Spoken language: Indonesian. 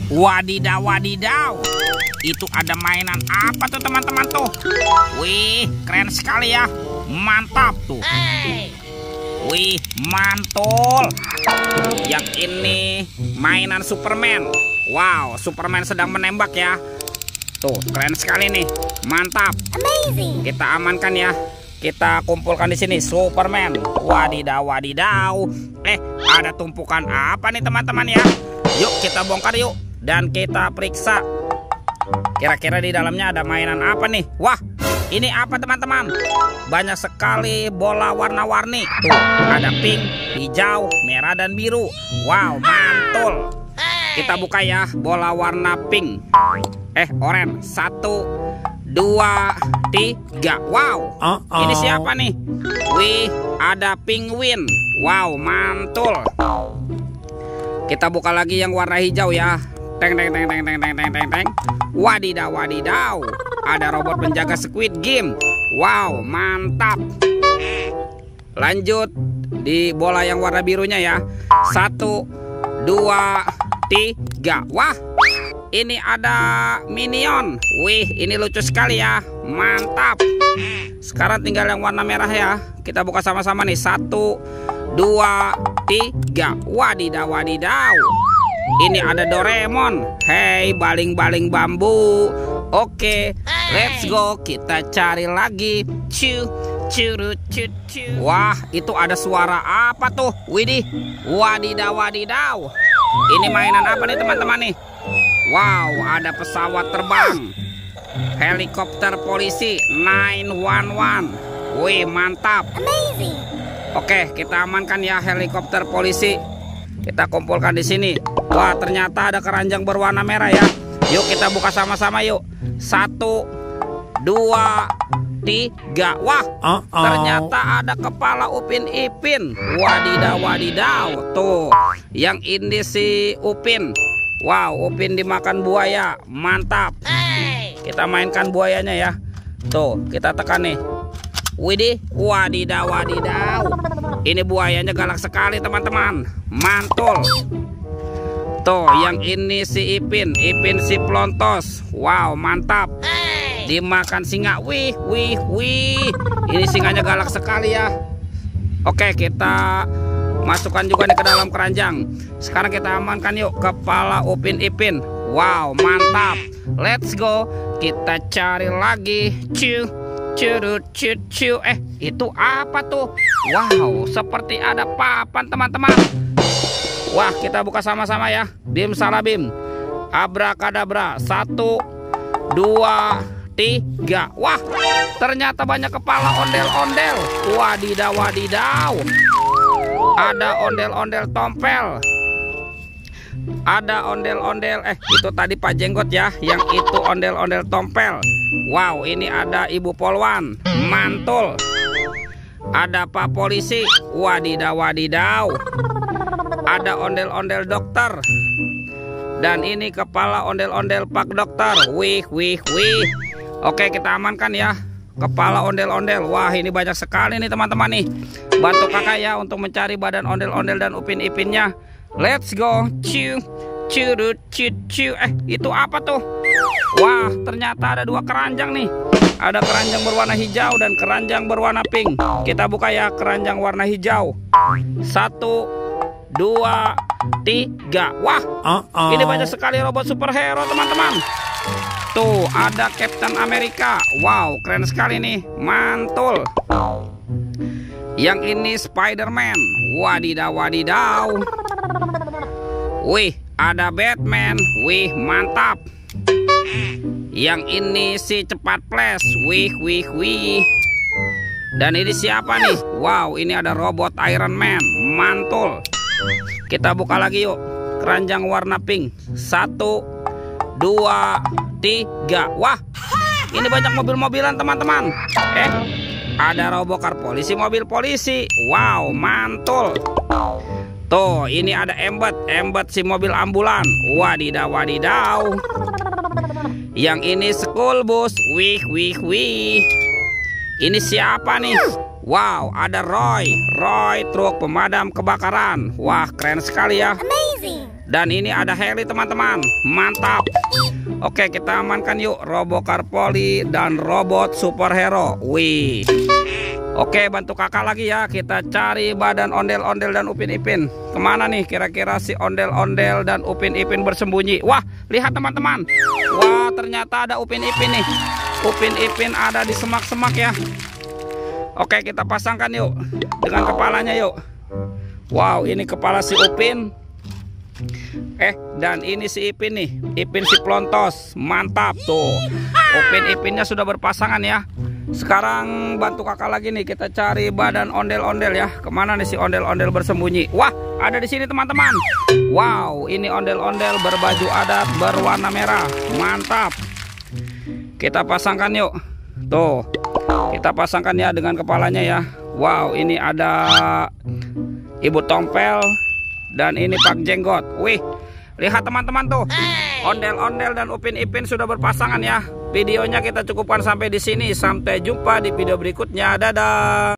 Wadidaw, wadidaw. Itu ada mainan apa tuh teman-teman tuh? Wih, keren sekali ya. Mantap tuh. Wih, mantul. Yang ini mainan Superman. Wow, Superman sedang menembak ya. Tuh, keren sekali nih. Mantap. Amazing. Kita amankan ya. Kita kumpulkan di sini Superman. Wadidaw, wadidaw. Ada tumpukan apa nih teman-teman ya? Yuk kita bongkar yuk dan kita periksa. Kira-kira di dalamnya ada mainan apa nih? Wah, ini apa teman-teman? Banyak sekali bola warna-warni. Tuh, ada pink, hijau, merah dan biru. Wow, mantul. Kita buka ya bola warna pink. Oranye. 1, 2, 3. Wow. Ini siapa nih? Wih, ada penguin. Wow, mantul. Kita buka lagi yang warna hijau ya. Teng teng teng teng teng teng teng teng teng. Wadidaw, wadidaw. Ada robot penjaga Squid Game. Wow, mantap. Lanjut di bola yang warna birunya ya. 1, 2, 3. Wah, ini ada Minion. Wih, ini lucu sekali ya. Mantap. Sekarang tinggal yang warna merah ya. Kita buka sama-sama nih. 1, 2, 3. Wadidaw, wadidaw. Ini ada Doraemon. Hey, baling-baling bambu. Oke, let's go. Kita cari lagi. Wah, itu ada suara apa tuh? Widih. Wadidaw, wadidaw. Ini mainan apa nih teman-teman nih? Wow, ada pesawat terbang. Helikopter polisi 911. Wih, mantap. Amazing. Oke, kita amankan ya helikopter polisi. Kita kumpulkan di sini. Wah, ternyata ada keranjang berwarna merah ya. Yuk kita buka sama-sama yuk. 1, 2, 3. Wah, ternyata ada kepala Upin Ipin. Wadidaw, wadidaw. Tuh, yang ini si Upin. Wow, Upin dimakan buaya. Mantap. Kita mainkan buayanya ya. Tuh, kita tekan nih. Widih, wadidaw, wadidaw. Ini buayanya galak sekali teman-teman. Mantul. Tuh, yang ini si Ipin. Ipin si Plontos. Wow, mantap. Dimakan singa. Wih, wih, wih. Ini singanya galak sekali ya. Oke, kita masukkan juga nih ke dalam keranjang. Sekarang kita amankan yuk kepala Upin Ipin. Wow, mantap. Let's go. Kita cari lagi. Itu apa tuh? Wow, seperti ada papan teman-teman. Wah, kita buka sama-sama ya. Bim salabim. Abrakadabra. 1, 2, 3. Wah, ternyata banyak kepala ondel-ondel. Wadidaw, wadidaw. Ada ondel-ondel tompel. Ada ondel-ondel. Itu tadi Pak Jenggot ya. Yang itu ondel-ondel tompel. Wow, ini ada Ibu Polwan. Mantul. Ada Pak Polisi. Wadidaw, wadidaw. Ada ondel-ondel dokter. Dan ini kepala ondel-ondel Pak Dokter. Wih, wih, wih. Oke, kita amankan ya kepala ondel-ondel. Wah, ini banyak sekali nih teman-teman nih. Bantu kakak ya untuk mencari badan ondel-ondel dan Upin Ipinnya. Let's go. Itu apa tuh? Wah, ternyata ada 2 keranjang nih. Ada keranjang berwarna hijau dan keranjang berwarna pink. Kita buka ya keranjang warna hijau. 1, 2, 3. Wah, ini banyak sekali robot superhero teman-teman. Tuh, ada Captain America. Wow, keren sekali nih. Mantul. Yang ini Spider-Man. Wadidaw, wadidaw. Wih, ada Batman. Wih, mantap. Yang ini si Cepat Flash. Wih, wih, wih. Dan ini siapa nih? Wow, ini ada robot Iron Man. Mantul. Kita buka lagi yuk keranjang warna pink. 1, 2, 3. Wah, ini banyak mobil-mobilan teman-teman. Ada robokar polisi, mobil polisi. Wow, mantul. Tuh, ini ada Embet si mobil ambulan. Wadidaw, wadidaw. Yang ini school bus. Wih, wih, wih. Ini siapa nih? Wow, ada Roy truk pemadam kebakaran. Wah, keren sekali ya. Amazing. Dan ini ada heli teman-teman. Mantap. Oke, kita amankan yuk Robocar Poli dan robot superhero. Wih. Oke, bantu kakak lagi ya. Kita cari badan ondel-ondel dan Upin Ipin. Kemana nih kira-kira si ondel-ondel dan Upin Ipin bersembunyi? Wah, lihat teman-teman. Wah, ternyata ada Upin Ipin nih. Upin Ipin ada di semak-semak ya. Oke, kita pasangkan yuk dengan kepalanya yuk. Wow, ini kepala si Upin. Dan ini si Ipin nih. Ipin si Plontos. Mantap tuh. Upin Ipinnya sudah berpasangan ya. Sekarang bantu kakak lagi nih. Kita cari badan ondel-ondel ya. Kemana nih si ondel-ondel bersembunyi? Wah, ada di sini teman-teman. Wow, ini ondel-ondel berbaju adat berwarna merah. Mantap. Kita pasangkan yuk. Tuh, kita pasangkan ya dengan kepalanya ya. Wow, ini ada Ibu Tompel dan ini Pak Jenggot. Wih, lihat teman-teman tuh. Ondel-ondel dan Upin Ipin sudah berpasangan ya. Videonya kita cukupkan sampai di sini. Sampai jumpa di video berikutnya. Dadah.